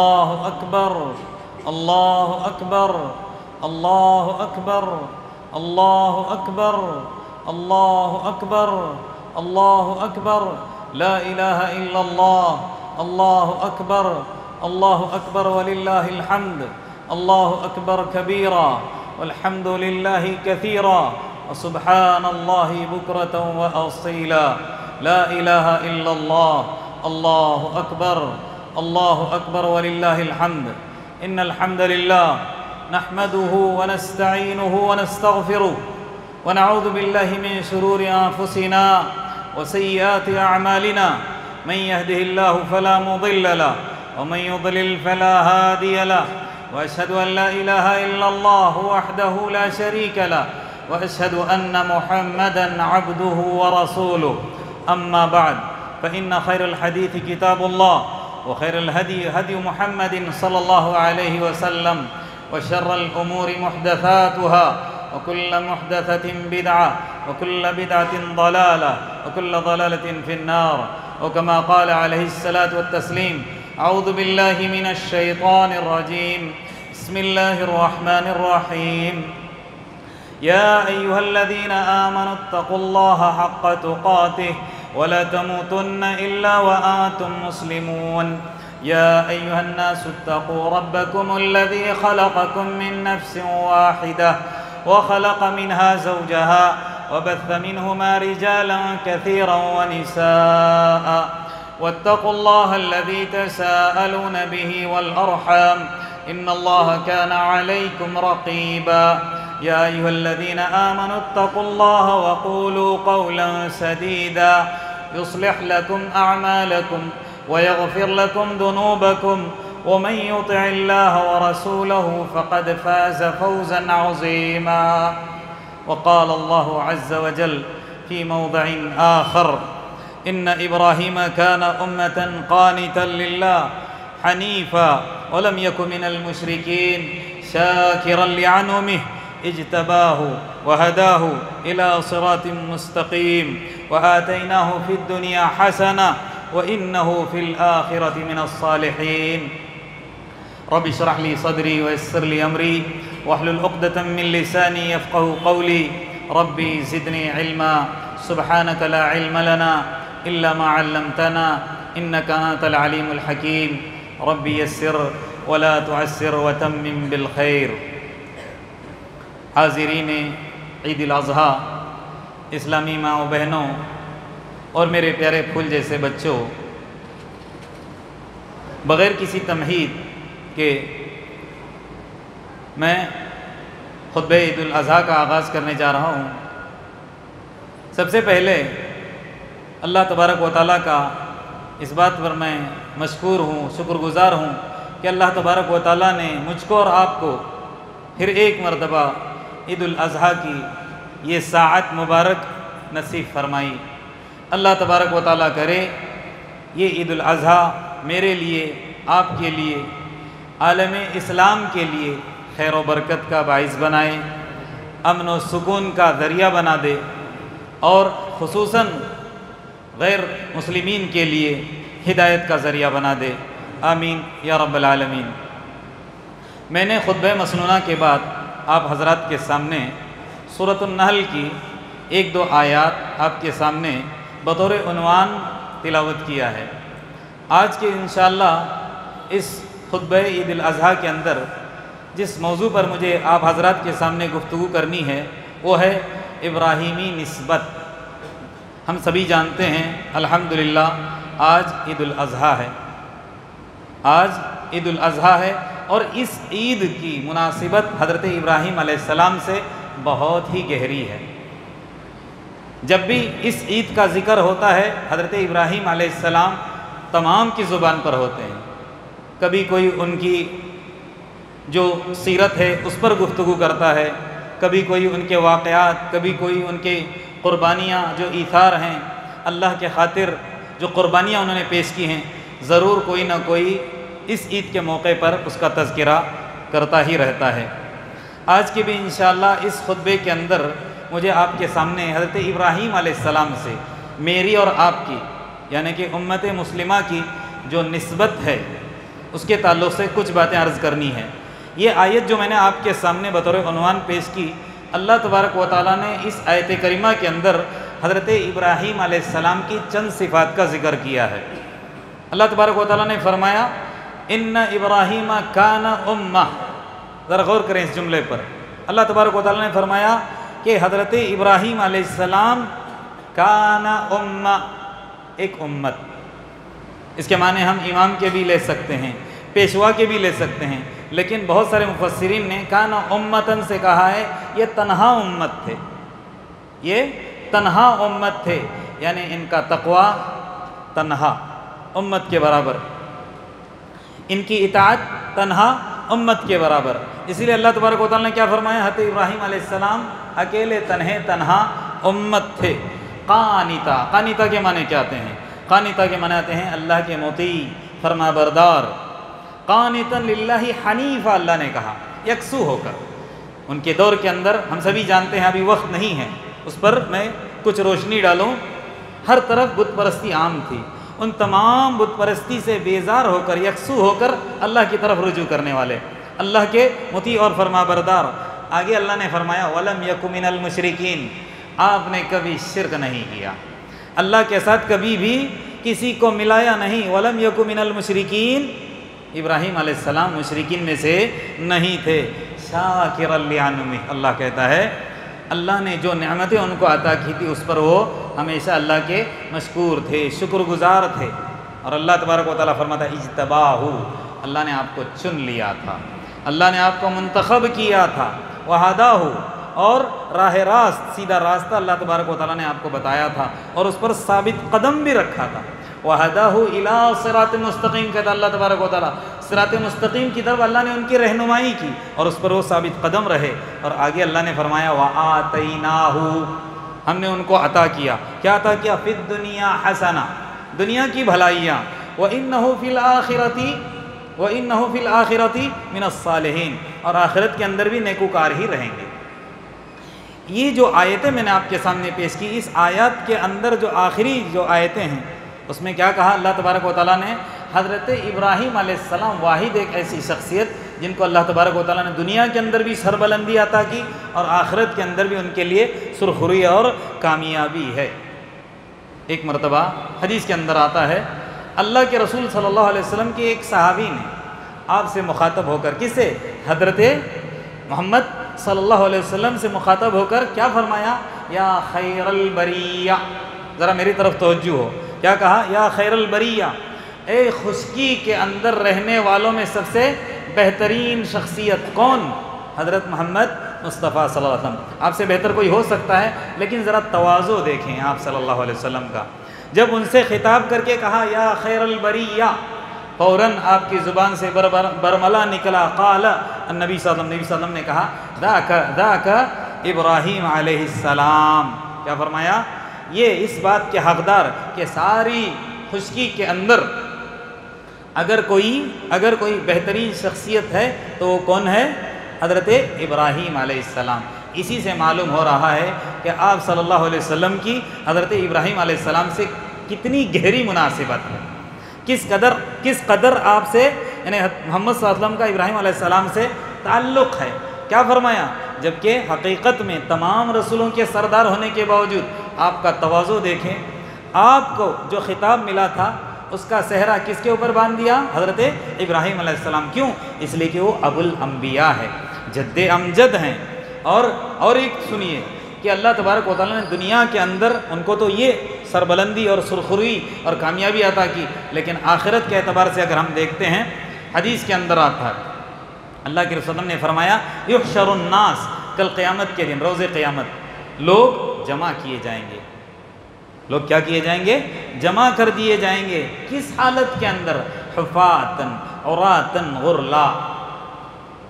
الله أكبر الله أكبر الله أكبر الله أكبر الله أكبر الله أكبر لا إله إلا الله الله أكبر الله أكبر ولله الحمد الله أكبر كبيرا والحمد لله كثيرا وسبحان الله بكرة وأصيلا لا إله إلا الله الله أكبر الله أكبر ولله الحمد إن الحمد لله نحمده ونستعينه ونستغفره ونعوذ بالله من شرور أنفسنا وسيئات أعمالنا من يهده الله فلا مضل له ومن يضلل فلا هادي له وأشهد أن لا إله إلا الله وحده لا شريك له وأشهد أن محمدًا عبده ورسوله أما بعد فإن خير الحديث كتاب الله وخير الهدي هدي محمد صلى الله عليه وسلم وشر الأمور محدثاتها وكل محدثة بدعة وكل بدعة ضلالة وكل ضلالة في النار وكما قال عليه الصلاة والتسليم أعوذ بالله من الشيطان الرجيم بسم الله الرحمن الرحيم يا أيها الذين آمنوا اتقوا الله حق تقاته ولا تموتن إلا وأنتم مسلمون يا أيها الناس اتقوا ربكم الذي خلقكم من نفس واحدة وخلق منها زوجها وبث منهما رجالا كثيرا ونساء واتقوا الله الذي تساءلون به والأرحام إن الله كان عليكم رقيبا يا أيها الذين آمنوا اتقوا الله وقولوا قولا سديدا يصلح لكم أعمالكم ويغفر لكم ذنوبكم ومن يطع الله ورسوله فقد فاز فوزا عظيما وقال الله عز وجل في موضع آخر إن إبراهيم كان أمة قانتا لله حنيفا ولم يكن من المشركين شاكرا لعنمه اجتباه وهداه إلى صراط مستقيم وآتيناه في الدنيا حسنة وإنه في الآخرة من الصالحين رب اشرح لي صدري ويسر لي أمري واحلل عقدة من لساني يفقهوا قولي ربي زدني علما سبحانك لا علم لنا إلا ما علمتنا إنك أنت العليم الحكيم ربي يسر ولا تعسر وتمم بالخير حاضرین عید الاضحیٰ، اسلامی ماں و بہنوں اور میرے پیارے پھول جیسے بچوں، بغیر کسی تمہید کے میں خطبہ عید الاضحیٰ کا آغاز کرنے جا رہا ہوں۔ سب سے پہلے اللہ تبارک و تعالیٰ کا اس بات پر میں مشکور ہوں، شکر گزار ہوں کہ اللہ تبارک و تعالیٰ نے مجھ کو اور آپ کو پھر ایک مرتبہ عید الاضحیٰ کی یہ ساعت مبارک نصیب فرمائی۔ اللہ تبارک و تعالیٰ کرے یہ عید الاضحیٰ میرے لیے، آپ کے لیے، عالم اسلام کے لیے خیر و برکت کا باعث بنائے، امن و سکون کا ذریعہ بنا دے، اور خصوصاً غیر مسلمین کے لیے ہدایت کا ذریعہ بنا دے، آمین یا رب العالمین۔ میں نے خطبہ مسنونہ کے بعد آپ حضرات کے سامنے سورۃ النحل کی ایک دو آیات آپ کے سامنے بطور عنوان تلاوت کیا ہے۔ آج کے انشاءاللہ اس خطبہ عید الاضحیٰ کے اندر جس موضوع پر مجھے آپ حضرات کے سامنے گفتگو کرنی ہے وہ ہے ابراہیمی نسبت۔ ہم سبھی جانتے ہیں الحمدللہ آج عید الاضحیٰ ہے، آج عید الاضحیٰ ہے، اور اس عید کی مناسبت حضرت ابراہیم علیہ السلام سے بہت ہی گہری ہے۔ جب بھی اس عید کا ذکر ہوتا ہے حضرت ابراہیم علیہ السلام تمام کی زبان پر ہوتے ہیں۔ کبھی کوئی ان کی جو سیرت ہے اس پر گفتگو کرتا ہے، کبھی کوئی ان کے واقعات، کبھی کوئی ان کے قربانیاں جو ایثار ہیں، اللہ کے خاطر جو قربانیاں انہوں نے پیش کی ہیں، ضرور کوئی نہ کوئی اس عید کے موقع پر اس کا تذکرہ کرتا ہی رہتا ہے۔ آج کے بھی انشاءاللہ اس خطبے کے اندر مجھے آپ کے سامنے حضرت ابراہیم علیہ السلام سے میری اور آپ کی یعنی کہ امت مسلمہ کی جو نسبت ہے اس کے تعلق سے کچھ باتیں عرض کرنی ہے۔ یہ آیت جو میں نے آپ کے سامنے بطور عنوان پیش کی، اللہ تبارک و تعالیٰ نے اس آیت کریمہ کے اندر حضرت ابراہیم علیہ السلام کی چند صفات کا ذکر کیا ہے۔ اللہ تبارک و تعالیٰ نے فرمایا ان ابراہیم کان امہ، ذرا غور کریں اس جملے پر۔ اللہ تبارک و تعالیٰ نے فرمایا کہ حضرت ابراہیم علیہ السلام کان امہ، ایک امت۔ اس کے معنی ہم امام کے بھی لے سکتے ہیں، پیشوا کے بھی لے سکتے ہیں، لیکن بہت سارے مفسرین نے کان امتن سے کہا ہے یہ تنہا امت تھے، یہ تنہا امت تھے، یعنی ان کا تقوی تنہا امت کے برابر، ان کی اطاعت تنہا امت کے برابر۔ اسی لیے اللہ تبارک و تعالیٰ نے کیا فرمایا، حضرت ابراہیم علیہ السلام اکیلے تنہا امت تھے۔ قانتا، قانتا کے معنی کیا آتے ہیں؟ قانتا کے معنی آتے ہیں اللہ کے مطیع، فرما بردار۔ قانتا للہ حنیفہ، اللہ نے کہا یکسو ہو کر۔ ان کے دور کے اندر ہم سبھی جانتے ہیں، ابھی وقت نہیں ہے اس پر میں کچھ روشنی ڈالوں، ہر طرف بت پرستی عام تھی۔ ان تمام بت پرستی سے بیزار ہو کر، یکسو ہو کر اللہ کی طرف رجوع کرنے والے، اللہ کے مطیع اور فرما بردار۔ آگے اللہ نے فرمایا وَلَمْ يَكُ مِنَ الْمُشْرِكِينَ، آپ نے کبھی شرک نہیں کیا، اللہ کے ساتھ کبھی بھی کسی کو ملایا نہیں۔ وَلَمْ يَكُ مِنَ الْمُشْرِكِينَ، ابراہیم علیہ السلام مشرکین میں سے نہیں تھے۔ شاکرا لِأَنْعُمِهِ، اللہ کہتا ہے اللہ نے جو نعمتیں ان کو عطا کی تھی اس پر وہ ہمیشہ اللہ کے مشکور تھے، شکر گزار تھے۔ اور اللہ تبارک و تعالیٰ فرماتا ہے اجتباہ، اللہ نے آپ کو چن لیا تھا، اللہ نے آپ کو منتخب کیا تھا۔ وہداہ، اور راہ راست، سیدھا راستہ اللہ تبارک و تعالیٰ نے آپ کو بتایا تھا اور اس پر ثابت قدم بھی رکھا تھا۔ وہداہ الی صراط مستقیم، کہتا اللہ تبارک و تعالیٰ صراط مستقیم کی طرف اللہ نے ان کی رہنمائی کی اور اس پر وہ ثابت قدم رہے۔ اور آگے اللہ نے فرمایا وآتیناہ، ہم نے ان کو عطا کیا۔ کیا عطا کیا؟ فی الدنیا حسنہ، دنیا کی بھلائیاں، وَإِنَّهُ فِي الْآخِرَةِ مِنَ الصَّالِحِينَ، اور آخرت کے اندر بھی نیکوکار ہی رہیں گے۔ یہ جو آیتیں میں نے آپ کے سامنے پیش کی، اس آیات کے اندر جو آخری جو آیتیں ہیں اس میں کیا کہا اللہ تبارک و تعالیٰ نے؟ حضرت ابراہیم علیہ السلام واحد ایک ایسی شخصیت جن کو اللہ تبارک و تعالیٰ نے دنیا کے اندر بھی سربلندی عطا کی اور آخرت کے اندر بھی ان کے لیے سرخروئی اور کامیابی ہے۔ ایک مرتبہ حدیث کے اندر آتا ہے اللہ کے رسول صلی اللہ علیہ وسلم کے ایک صحابی نے آپ سے مخاطب ہو کر، کس سے؟ حضرت محمد صلی اللہ علیہ وسلم سے مخاطب ہو کر کیا فرمایا؟ یا خیر البریہ، ذرا میری طرف توجہ ہو، کیا کہا؟ یا خیر البریہ، اے خشکی کے اندر رہنے والوں میں سب سے بہترین شخصیت کون؟ حضرت محمد مصطفیٰ صلی اللہ علیہ وسلم۔ آپ سے بہتر کوئی ہو سکتا ہے، لیکن ذرا تواضع دیکھیں آپ صلی اللہ علیہ وسلم کا۔ جب ان سے خطاب کر کے کہا یا خیر البریہ، فوراً آپ کی زبان سے برملا نکلا، قال النبی صلی اللہ علیہ وسلم نے کہا ذاک ابراہیم علیہ السلام۔ کیا فرمایا؟ یہ اس بات کے حقدار کہ ساری خشکی کے اندر اگر کوئی بہترین شخصیت ہے تو وہ کون ہے؟ حضرت ابراہیم علیہ السلام۔ اسی سے معلوم ہو رہا ہے کہ آپ صلی اللہ علیہ وسلم کی حضرت ابراہیم علیہ السلام سے کتنی گہری مناسبت ہے، کس قدر آپ سے، یعنی محمد صلی اللہ علیہ وسلم کا ابراہیم علیہ السلام سے تعلق ہے۔ کیا فرمایا؟ جبکہ حقیقت میں تمام رسولوں کے سردار ہونے کے باوجود آپ کا تواضع دیکھیں، آپ کو جو خطاب ملا تھا اس کا صحرا کس کے اوپر باندھ دیا؟ حضرت ابراہیم علیہ السلام۔ کیوں؟ اس لیے کہ وہ ابو الانبیاء ہے، جد امجد ہیں۔ اور ایک سنیے کہ اللہ تبارک و تعالیٰ نے دنیا کے اندر ان کو تو یہ سربلندی اور سرخروئی اور کامیابی عطا کی، لیکن آخرت کے اعتبار سے اگر ہم دیکھتے ہیں، حدیث کے اندر آتا ہے اللہ کے رسول نے فرمایا یحشر الناس، کل قیامت کے دن، روز قیامت، لوگ جمع کیے جائیں گے۔ لوگ کیا کیے جائیں گے؟ جمع کر دیے جائیں گے۔ کس حالت کے اندر؟ حفاتن عراتن غرلا،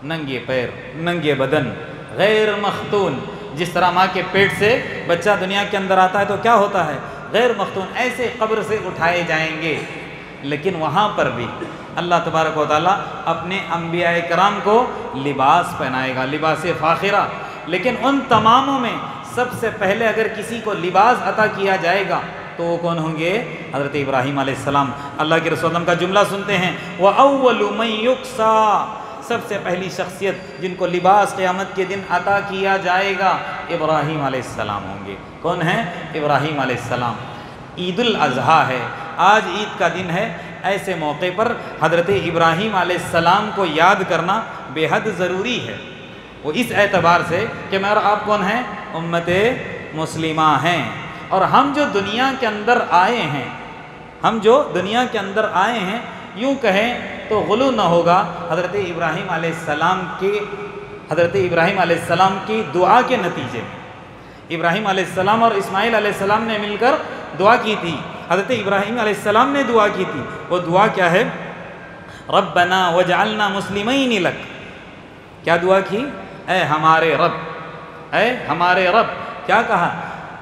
ننگے پیر، ننگے بدن، غیر مختون۔ جس طرح ماں کے پیٹ سے بچہ دنیا کے اندر آتا ہے تو کیا ہوتا ہے؟ غیر مختون، ایسے قبر سے اٹھائے جائیں گے۔ لیکن وہاں پر بھی اللہ تبارک و تعالیٰ اپنے انبیاء کرام کو لباس پہنائے گا، لباس فاخرہ۔ لیکن ان تماموں میں سب سے پہلے اگر کسی کو لباس عطا کیا جائے گا تو وہ کون ہوں گے؟ حضرت ابراہیم علیہ السلام۔ اللہ کے رسول اللہ کا جملہ سنتے ہیں، وَأَوَّلُ مَن يُكْسَى، سب سے پہلی شخصیت جن کو لباس قیامت کے دن عطا کیا جائے گا ابراہیم علیہ السلام ہوں گے۔ کون ہیں؟ ابراہیم علیہ السلام۔ عید الاضحیٰ ہے، آج عید کا دن ہے، ایسے موقع پر حضرت ابراہیم علیہ السلام کو یاد کرنا بے حد ضروری ہے۔ وہ اس اعتبار سے کہ میں اور آپ کون ہیں؟ امت مسلمہ ہیں، اور ہم جو دنیا کے اندر آئے ہیں، یوں کہیں تو غلو نہ ہوگا حضرت ابراہیم علیہ السلام کی دعا کے نتیجے میں۔ ابراہیم علیہ السلام اور اسماعیل علیہ السلام نے مل کر دعا کی تھی، حضرت ابراہیم علیہ السلام نے دعا کی تھی۔ وہ دعا کیا ہے؟ ربنا وجعلنا مسلمین لک۔ کیا دعا کی؟ اے ہمارے رب، کیا کہا؟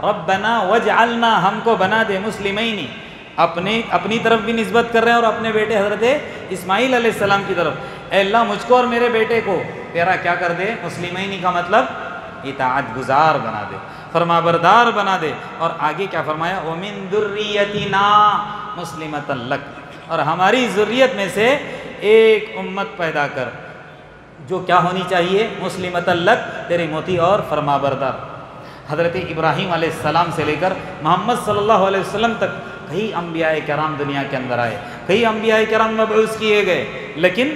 ربنا وجعلنا، ہم کو بنا دے، مسلمین، اپنی طرف بھی نسبت کر رہے ہیں اور اپنے بیٹے حضرت اسماعیل علیہ السلام کی طرف، اے اللہ مجھ کو اور میرے بیٹے کو تیرا کیا کر دے؟ مسلمین کا مطلب اطاعت گزار بنا دے، فرما بردار بنا دے۔ اور آگے کیا فرمایا؟ وَمِن ذُرِّيَّتِنَا مُسْلِمَةً لَكَ، اور ہماری ذریت میں سے ایک امت پیدا کر جو کیا ہونی چاہیے؟ مسلمۃ لک، تیری مطیع اور فرما بردار۔ حضرت ابراہیم علیہ السلام سے لے کر محمد صلی اللہ علیہ وسلم تک کئی انبیاء کرام دنیا کے اندر آئے، کئی انبیاء کرام مبعوث کیے گئے، لیکن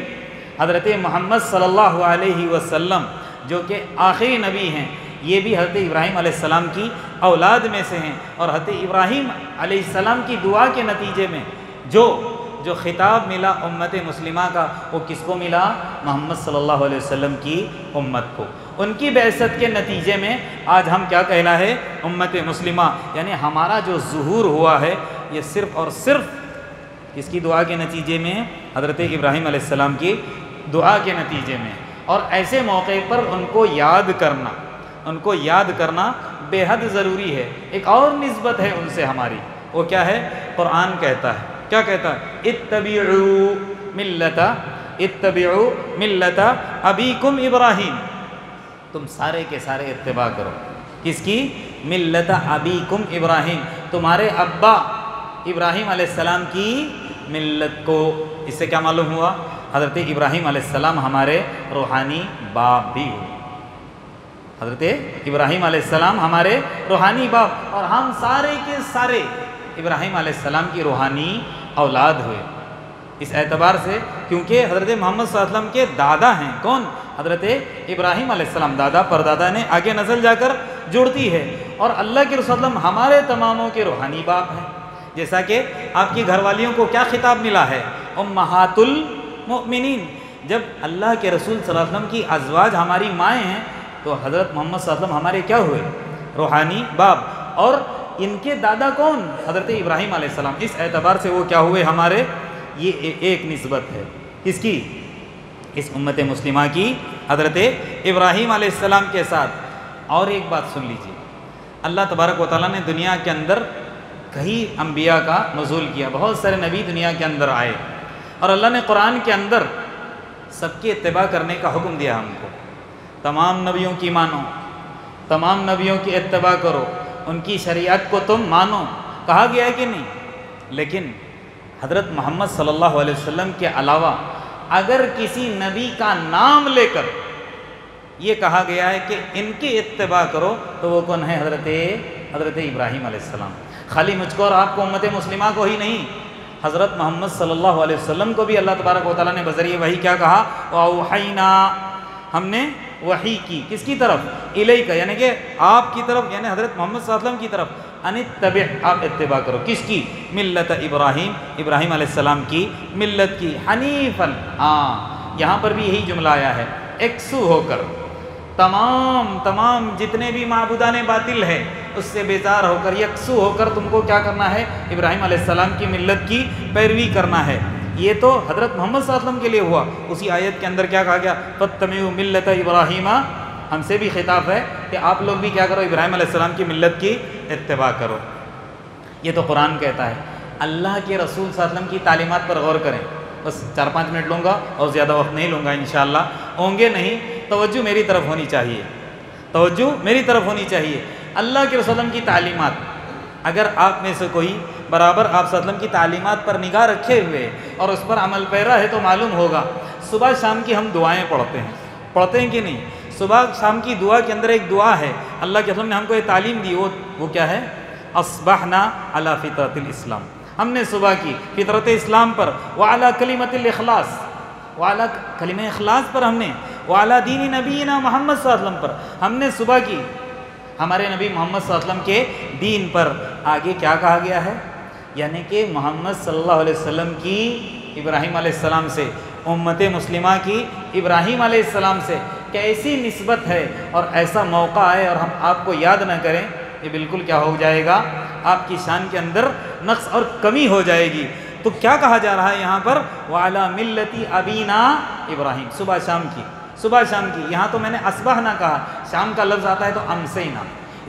حضرت محمد صلی اللہ علیہ وسلم جو کہ آخری نبی ہیں، یہ بھی حضرت ابراہیم علیہ السلام کی اولاد میں سے ہیں، اور حضرت ابراہیم علیہ السلام کی دعا کے نتیجے میں جو خطاب ملا امت مسلمہ کا، وہ کس کو ملا؟ محمد صلی اللہ علیہ وسلم کی امت کو۔ ان کی بعثت کے نتیجے میں آج ہم کیا کہنا ہے؟ امت مسلمہ، یعنی ہمارا جو ظہور ہوا ہے یہ صرف اور صرف کس کی دعا کے نتیجے میں؟ حضرت ابراہیم علیہ السلام کی دعا کے نتیجے میں۔ اور ایسے موقع پر ان کو یاد کرنا بے حد ضروری ہے۔ ایک اور نسبت ہے ان سے ہماری، وہ کیا ہے؟ قرآن کہتا ہے، کیا کہتا ہے؟ اتبعوا ملت ابیکم ابراہیم، تم سارے کے سارے اتباع کرو، کس کی؟ ملت ابیکم ابراہیم، تمہارے ابا ابراہیم علیہ السلام کی ملت کو۔ اس سے کیا معلوم ہوا؟ حضرت ابراہیم علیہ السلام ہمارے روحانی باپ بھی ہوئے، حضرت ابراہیم علیہ السلام ہمارے روحانی باپ، اور ہم سارے کے سارے ابراہیم علیہ السلام کی روحانی اولاد ہوئے۔ اس اعتبار سے کیونکہ حضرت محمد صلی اللہ علیہ وسلم کے دادا ہیں، کون؟ حضرت ابراہیم علیہ السلام، دادا پر دادا نے آگے نسل جا کر جڑتی ہے، اور اللہ کے رسول صلی اللہ علیہ وسلم ہمارے تماموں کے روحانی باپ ہیں۔ جیسا کہ آپ کی گھر والیوں کو کیا خطاب ملا ہے؟ امہات المؤمنین۔ جب اللہ کے رسول صلی اللہ علیہ وسلم کی ازواج ہماری مائیں ہیں تو حضرت محمد صلی اللہ علیہ وسلم ہمارے کیا ہوئے؟ روحانی باپ، اور ان کے دادا کون؟ حضرت ابراہیم علیہ السلام۔ اس اعتبار سے وہ کیا ہوئے ہمارے؟ یہ ایک نسبت ہے، کس کی؟ اس امت مسلمہ کی حضرت ابراہیم علیہ السلام کے ساتھ۔ اور ایک بات سن لیجیے، اللہ تبارک و تعالیٰ نے دنیا کے اندر کئی انبیاء کا نزول کیا، بہت سارے نبی دنیا کے اندر آئے، اور اللہ نے قرآن کے اندر سب کی اتباع کرنے کا حکم دیا ہم کو۔ تمام نبیوں کی مانو، تمام نبیوں کی اتباع کرو، ان کی شریعت کو تم مانو، کہا گیا ہے کہ نہیں؟ لیکن حضرت محمد صلی اللہ علیہ وسلم کے علاوہ اگر کسی نبی کا نام لے کر یہ کہا گیا ہے کہ ان کی اتباع کرو تو وہ کون ہے؟ حضرت ابراہیم علیہ السلام۔ خالی مجھ کو اور آپ کو امت مسلمہ کو ہی نہیں، حضرت محمد صلی اللہ علیہ وسلم کو بھی اللہ تبارک و تعالیٰ نے بذریعہ وحی کیا کہا؟ وَأَوْحَيْنَا، ہم نے وحی کی، کس کی طرف؟ الیک، یعنی کہ آپ کی طرف، یعنی حضرت محمد صلی اللہ علیہ وسلم کی طرف، ان اتبع، آپ اتباع کرو، کس کی؟ ملت ابراہیم، ابراہیم علیہ السلام کی ملت کی، حنیفاً۔ یہاں پر بھی یہی جملہ آیا ہے، یکسو ہو کر، تمام جتنے بھی معبودان باطل ہے اس سے بیزار ہو کر، یکسو ہو کر تم کو کیا کرنا ہے؟ ابراہیم علیہ السلام کی ملت کی پیروی کرنا ہے۔ یہ تو حضرت محمد صلی اللہ علیہ وسلم کے لیے ہوا۔ اسی آیت کے اندر کیا کہا گیا؟ فَاتَّبِعُوا مِلَّةَ ابراہیم، ہم سے بھی خطاب ہے کہ آپ لوگ بھی کیا کرو؟ ابراہیم علیہ السلام کی ملت کی اتباع کرو۔ یہ تو قرآن کہتا ہے۔ اللہ کے رسول صلی اللہ علیہ وسلم کی تعلیمات پر غور کریں، بس 4-5 منٹ لوں گا اور زیادہ وقت نہیں لوں گا انشاءاللہ، ہوں گے نہیں، توجہ میری طرف ہونی چاہیے، توجہ میری طرف ہونی چاہیے۔ اللہ کے رسول صلی اللہ علیہ وسلم کی تعلیمات اگر آپ میں سے کوئی برابر آپ صلی اللہ علیہ وسلم کی تعلیمات پر نگاہ رکھے ہوئے اور اس پر عمل پیرا ہے تو معلوم ہوگا صبح شام کی ہم دعائیں پڑھتے ہیں کہ نہیں؟ صبح شام کی دعا کے اندر ایک دعا ہے، اللہ کے رسول نے ہم کو یہ تعلیم دی، وہ کیا ہے؟ اصبحنا علی فطرت الاسلام، ہم نے صبح کی فطرت اسلام پر، وعلی کلمۃ الاخلاص، وعلی کلمہ اخلاص پر ہم نے، وعلی دین نبینا محمد صلی اللہ علیہ وسلم پر ہم نے صبح کی، ہمارے نبی محمد صلی اللہ علیہ وسلم کے دین پر۔ آگے کیا کہا گیا ہے؟ یعنی کہ محمد صلی اللہ علیہ وسلم کی ابراہیم علیہ السلام سے، امت مسلمہ کی ابراہیم علیہ السلام سے کیسی نسبت ہے، اور ایسا موقع آئے اور ہم آپ کو یاد نہ کریں، یہ بالکل کیا ہو جائے گا؟ آپ کی شان کے اندر نقص اور کمی ہو جائے گی۔ تو کیا کہا جا رہا ہے یہاں پر؟ وَعَلَى مِلَّةِ أَبِينَا ابراہیم، صبح شام کی، یہاں تو میں نے اصبح نہ کہا، شام کا لفظ آتا ہے تو امسینا،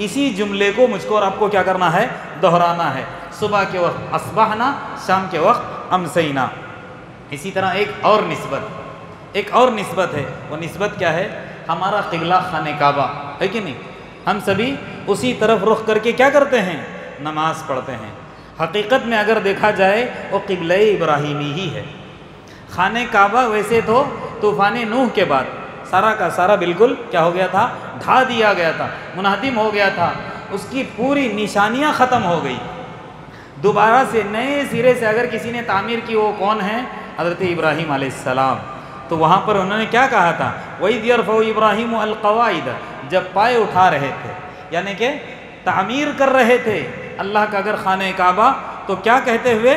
اسی جملے کو مجھ کو اور آپ کو کیا کرنا ہے؟ دہرانا ہے، صبح کے وقت اصبحنا، شام کے وقت امسینا۔ اسی طرح ایک اور نسبت ہے، وہ نسبت کیا ہے؟ ہمارا قبلہ خانہ کعبہ ہے کہ نہیں؟ ہم سبھی اسی طرف رخ کر کے کیا کرتے ہیں؟ نماز پڑھتے ہیں۔ حقیقت میں اگر دیکھا جائے وہ قبلہ ابراہیمی ہی ہے۔ خانہ کعبہ ویسے تو طوفان نوح کے بعد سارا کا سارا بالکل کیا ہو گیا تھا؟ ڈھا دیا گیا تھا، منہدم ہو گیا تھا، اس کی پوری نشانیاں ختم ہو گئی۔ دوبارہ سے نئے سرے سے اگر کسی نے تعمیر کی، وہ کون ہے؟ حضرت ابراہیم علیہ السلام۔ تو وہاں پر انہوں نے کیا کہا تھا؟ وَإِذْ يَرْفَعُ إِبْرَاهِيمُ الْقَوَاعِدَ، جب پائے اٹھا رہے تھے، یعنی کہ تعمیر کر رہے تھے اللہ کا اگر خانہ کعبہ، تو کیا کہتے ہوئے؟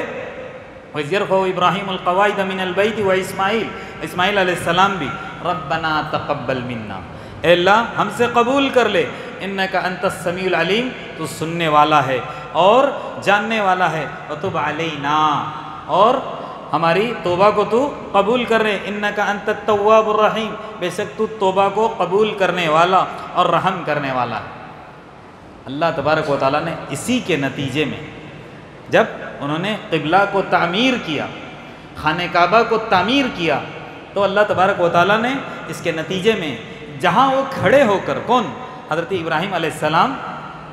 وَإِذْ يَرْفَعُ إِبْرَاهِيمُ الْقَوَاعِدَ مِنَ الْبَيْتِ وَإِسْمَاعِيلُ، اسماعیل علیہ السلام بھی، رَبَّنَا تَقَبَّلْ مِنَّا، اے اللہ ہم سے قبول کر لے، اِنَّكَ أَنْتَ السَّمِيعُ الْعَلِيمُ، تو سننے والا ہے اور جاننے والا ہے، وَتُبْ عَلَيْنَا، اور ہماری توبہ کو تو قبول کر رہے، اِنَّكَ أَنْتَ التَّوَّابُ الرَّحِيمُ، بے شک تو توبہ کو قبول کرنے والا اور رحم کرنے والا ہے۔ اللہ تبارک و تعالیٰ نے اسی کے نتیجے میں جب انہوں نے قبلہ کو تعمیر کیا، خانہ کعبہ کو تعمیر کیا، تو اللہ تبارک و تعالیٰ نے اس کے نتیجے میں جہاں وہ کھڑے ہو کر، کون؟ حضرت ابراہیم علیہ السلام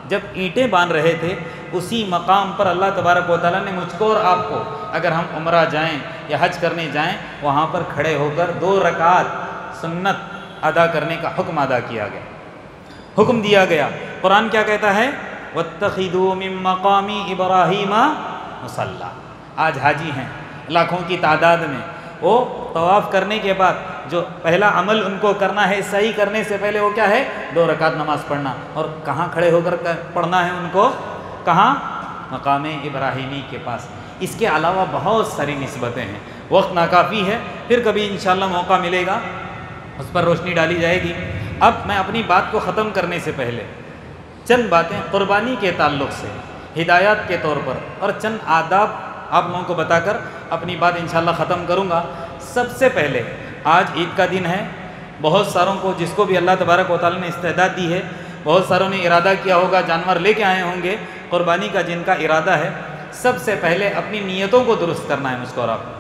جب اینٹیں باندھ رہے تھے، اسی مقام پر اللہ تبارک و تعالیٰ نے مجھ کو اور آپ کو، اگر ہم عمرہ جائیں یا حج کرنے جائیں، وہاں پر کھڑے ہو کر 2 رکعت سنت ادا کرنے کا حکم ادا کیا گیا، حکم دیا گیا۔ قرآن کیا کہتا ہے؟ وَاتَّخِذُوا مِن مَّقَامِ إِبْرَاهِيمَ مُصَلًّى۔ آج حاجی ہیں لاکھوں کی تعداد میں، وہ طواف کرنے کے بعد جو پہلا عمل ان کو کرنا ہے صحیح کرنے سے پہلے، وہ کیا ہے؟ 2 رکعت نماز پڑھنا، اور کہاں کھڑے ہو کر پڑھنا ہے ان کو؟ کہاں؟ مقام ابراہیمی کے پاس۔ اس کے علاوہ بہت ساری نسبتیں ہیں، وقت ناکافی ہے، پھر کبھی انشاءاللہ موقع ملے گا اس پر روشنی ڈالی جائے گی۔ اب میں اپنی بات کو ختم کرنے سے پہلے چند باتیں قربانی کے تعلق سے ہدایات کے طور پر اور چند آداب آپ لوگوں کو بتا کر اپنی بات انشاءاللہ ختم کروں گا۔ سب سے پہلے آج عید کا دن ہے، بہت ساروں کو، جس کو بھی اللہ تبارک و تعالیٰ نے استعداد دی ہے، بہت ساروں نے ارادہ کیا ہوگا، جانور لے کے آئے ہوں گے قربانی کا، جن کا ارادہ ہے، سب سے پہلے اپنی نیتوں کو درست کرنا ہے مجھ کو اور آپ کو۔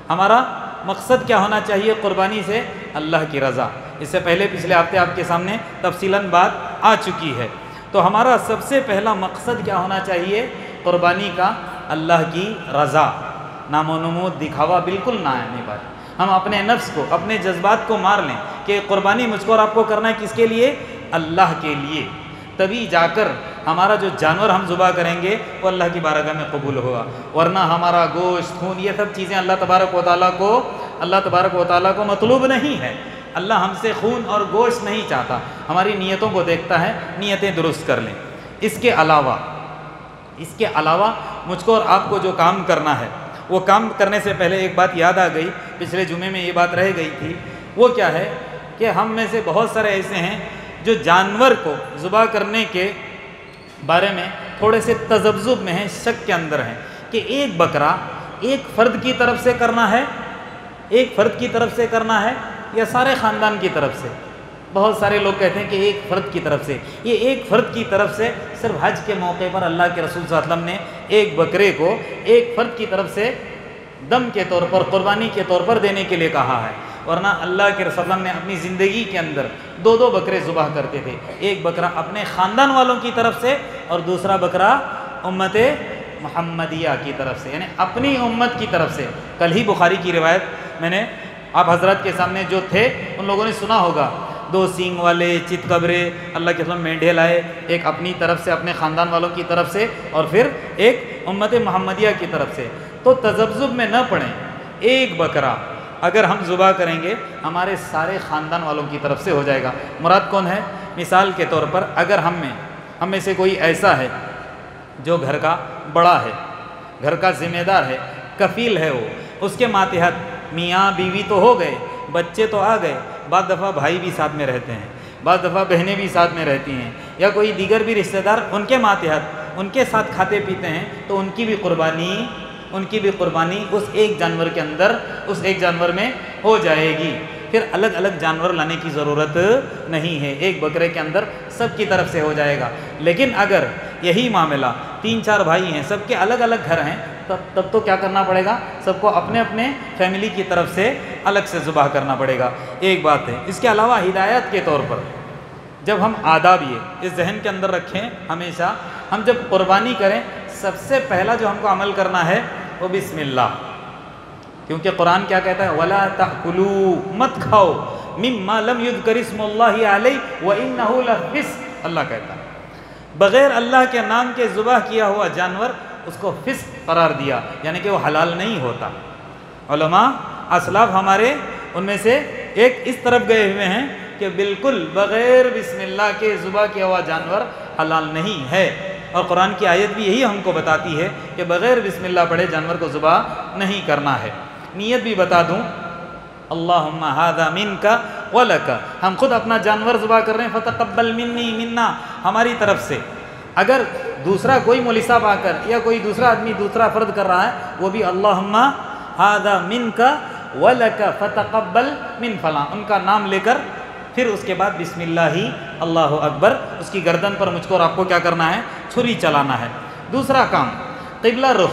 ہمارا مقصد کیا ہونا چاہیے قربانی سے؟ اللہ کی رضا۔ اس سے پہلے پچھلے ہفتے آپ کے سامنے تفصیلاً بات آ چکی ہے۔ تو ہمارا سب سے پہلا مقصد کیا ہونا چاہیے قربانی کا؟ اللہ کی رضا، نام و نمود دکھاوا بالکل نہ آنے پائے۔ ہم اپنے نفس کو، اپنے جذبات کو مار لیں کہ قربانی مجھ کو اور آپ کو کرنا ہے کس کے لیے؟ اللہ کے لیے، تبھی جا کر ہمارا جو جانور ہم ذبح کریں گے وہ اللہ کی بارگاہ میں قبول ہوگا، ورنہ ہمارا گوشت، خون، یہ سب چیزیں اللہ تبارک و تعالیٰ کو مطلوب نہیں ہے۔ اللہ ہم سے خون اور گوشت نہیں چاہتا، ہماری نیتوں کو دیکھتا ہے، نیتیں درست کر لیں۔ اس کے علاوہ مجھ کو اور آپ کو جو کام کرنا ہے، وہ کام کرنے سے پہلے ایک بات یاد آ گئی، پچھلے جمعے میں یہ بات رہ گئی تھی، وہ کیا ہے کہ ہم میں سے بہت سارے ایسے ہیں جو جانور کو ذبح کرنے کے بارے میں تھوڑے سے تذبذب میں ہیں، شک کے اندر ہیں کہ ایک بکرا ایک فرد کی طرف سے کرنا ہے یا سارے خاندان کی طرف سے۔ بہت سارے لوگ کہتے ہیں کہ ایک فرد کی طرف سے، یہ ایک فرد کی طرف سے صرف حج کے موقع پر اللہ کے رسول صلی اللہ علیہ وسلم نے ایک بکرے کو ایک فرد کی طرف سے دم کے طور پر، قربانی کے طور پر دینے کے لیے کہا ہے، ورنہ اللہ کے رسول صلی اللہ علیہ وسلم نے اپنی زندگی کے اندر 2 بکرے ذبح کرتے تھے، ایک بکرا اپنے خاندان والوں کی طرف سے اور دوسرا بکرا امت محمدیہ کی طرف سے، یعنی اپنی امت کی طرف سے۔ کل ہی بخاری کی روایت میں نے آپ حضرات کے سامنے جو تھے ان لوگوں نے سنا ہوگا، 2 سینگ والے چت قبرے اللہ کے رسول مینڈھے لائے، ایک اپنی طرف سے اپنے خاندان والوں کی طرف سے اور پھر ایک امت محمدیہ کی طرف سے۔ تو تذبذب میں نہ پڑیں، ایک بکرا اگر ہم ذبح کریں گے ہمارے سارے خاندان والوں کی طرف سے ہو جائے گا۔ مراد کون ہے؟ مثال کے طور پر اگر ہم میں سے کوئی ایسا ہے جو گھر کا بڑا ہے، گھر کا ذمہ دار ہے، کفیل ہے، وہ اس کے ماتحت میاں بیوی تو ہو گئے، بچے تو آ گئے، بعض دفعہ بھائی بھی ساتھ میں رہتے ہیں، بعض دفعہ بہنیں بھی ساتھ میں رہتی ہیں، یا کوئی دیگر بھی رشتہ دار ان کے ماتحت ان کے ساتھ کھاتے پیتے ہیں، تو ان کی بھی قربانی اس ایک جانور کے اندر، اس ایک جانور میں ہو جائے گی۔ پھر الگ الگ جانور لانے کی ضرورت نہیں ہے، ایک بکرے کے اندر سب کی طرف سے ہو جائے گا۔ لیکن اگر یہی معاملہ 3-4 بھائی ہیں، سب کے الگ الگ گھر ہیں، تب تو کیا کرنا پڑے گا؟ سب کو اپنے اپنے فیملی کی طرف سے الگ سے ذبح کرنا پڑے گا۔ ایک بات ہے، اس کے علاوہ ہدایت کے طور پر جب ہم آداب یہ اس ذہن کے اندر رکھیں، ہمیشہ ہم جب قربانی کریں سب سے پہلا جو ہم کو عمل کرنا ہے وہ بسم اللہ، کیونکہ قرآن کیا کہتا ہے؟ وَلَا تَأْكُلُوا، مت کھاؤ، مِمَّا لَمْ يُذْكَرِ اسْمُ اللَّهِ عَلَيْهِ وَإِنَّهُ لَفِسْقٌ، اللہ کہتا ہے بغیر اللہ کے نام کے ذبح کیا ہوا جانور اس کو فسق قرار دیا، یعنی کہ وہ حلال نہیں ہوتا۔ علماء اسلاف ہمارے ان میں سے ایک اس طرف گئے ہوئے ہیں کہ بالکل بغیر بسم اللہ کے ذبح کیا ہوا جانور حلال نہیں ہے، اور قرآن کی آیت بھی یہی ہم کو بتاتی ہے کہ بغیر بسم اللہ پڑھے جانور کو ذبح نہیں کرنا ہے۔ نیت بھی بتا دوں، اللہم ھذا منک ولک، ہم خود اپنا جانور ذبح کر رہے ہیں، فتقبل منی منا، ہماری طرف سے۔ اگر دوسرا کوئی مولوی صاحب آ کر یا کوئی دوسرا آدمی دوسرا فرد کر رہا ہے، وہ بھی اللہم ھذا منک ولک فتقبل من فلاں، ان کا نام لے کر پھر اس کے بعد بسم اللہ اللہ اکبر، اس کی گردن پر مجھ کو اور آپ کو کیا کرنا ہے؟ چھری چلانا ہے۔ دوسرا کام قبلہ رخ،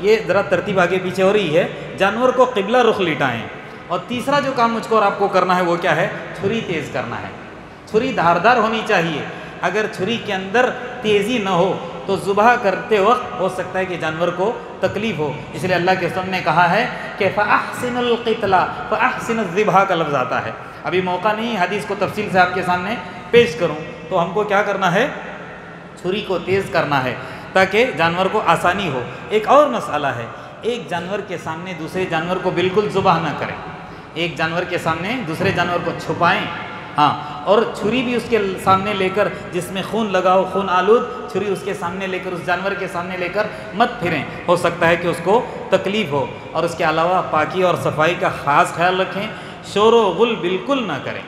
یہ ذرا ترتیب آگے پیچھے ہو رہی ہے، جانور کو قبلہ رخ لٹائیں۔ اور تیسرا جو کام مجھ کو اور آپ کو کرنا ہے وہ کیا ہے؟ چھری تیز کرنا ہے۔ چھری دھاردار ہونی چاہیے، اگر چھری کے اندر تیزی نہ ہو تو ذبح کرتے وقت ہو سکتا ہے کہ جانور کو تکلیف ہو، اس لیے اللہ کے رسول نے کہا ہے کہ فَأَحْسِنُ الْقِتْلَ فَأَحْسِنُ الذِّبْحَ کا لفظ آتا ہے۔ ابھی موقع نہیں حدیث کو تفصیل سے آپ کے سامنے پیش کروں، تو ہم کو کیا کرنا ہے؟ چھری کو تیز کرنا ہے تاکہ جانور کو آسانی ہو۔ ایک اور مسئلہ ہے، ایک جانور کے سامنے دوسرے جانور کو بالکل ذبح نہ کریں، ایک جانور کے سامنے دوسرے جانور کو چھپائیں، ہاں، اور چھری بھی اس کے سامنے لے کر، جس میں خون لگا ہو، خون آلود چھری اس کے سامنے لے کر، اس جانور کے سامنے لے کر مت پھریں، ہو سکتا ہے کہ اس کو تکلیف ہو۔ اور اس کے علاوہ پاکی اور صفائی کا خاص خیال رکھیں، شور و غل بالکل نہ کریں۔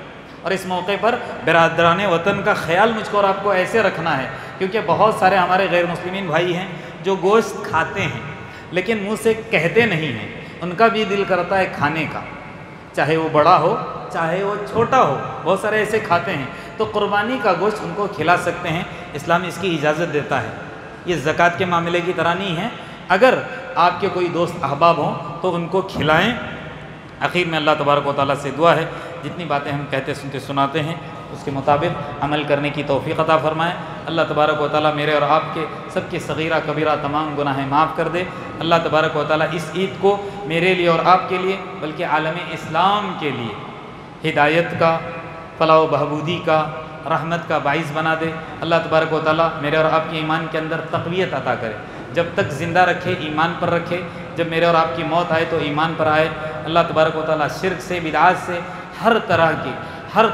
اور اس موقع پر برادران وطن کا خیال مجھ کو اور آپ کو ایسے رکھنا ہے، کیونکہ بہت سارے ہمارے غیر مسلمین بھائی ہیں جو گوشت کھاتے ہیں لیکن منہ سے کہتے نہیں ہیں، ان کا بھی دل کرتا ہے کھانے کا، چاہے وہ بڑا ہو چاہے وہ چھوٹا ہو، بہت سارے ایسے کھاتے ہیں، تو قربانی کا گوشت ان کو کھلا سکتے ہیں، اسلام اس کی اجازت دیتا ہے۔ یہ زکوٰۃ کے معاملے کی طرح نہیں ہے، اگر آپ کے کوئی دوست احباب ہوں تو ان کو کھلائیں۔ آخر میں اللہ تبارک و تعالیٰ سے دعا ہے جتنی باتیں ہم کہتے سنتے سناتے ہیں اس کے مطابق عمل کرنے کی توفیق عطا فرمائے۔ اللہ تبارک و تعالیٰ میرے اور آپ کے سب کے صغیرہ کبیرہ تمام گناہیں معاف کر دے۔ اللہ تبارک و تعالیٰ اس عید کو میرے لیے اور آپ کے لیے بلکہ عالم اسلام کے لیے ہدایت کا، فلاح و بہبودی کا، رحمت کا باعث بنا دے۔ اللہ تبارک و تعالیٰ میرے اور آپ کے ایمان کے اندر تقویت عطا کرے، جب تک زندہ رکھے ایمان پر رکھے، جب میرے اور آپ کی موت آئے تو ایمان پر آئے۔ اللہ تبارک و تعالیٰ شرک سے، بدعات سے، ہر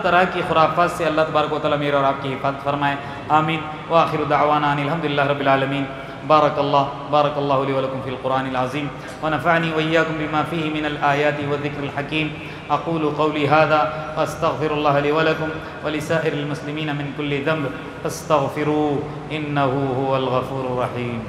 طرح کی خرافات سے اللہ تبارک و تعالیٰ میرے اور آپ کی حفاظت فرمائے، آمین۔ وآخر دعوانا ان الحمدللہ رب العالمین۔ بارک اللہ لی ولکم فی القرآن العظیم ونفعنی وإیاکم بما فیہ من الآیات والذکر الحکیم۔ اقول قولی ھذا واستغفر اللہ لی ولکم ولسائر المسلمین من کل ذنب فاستغفروہ انہ ھو الغفور الرحیم۔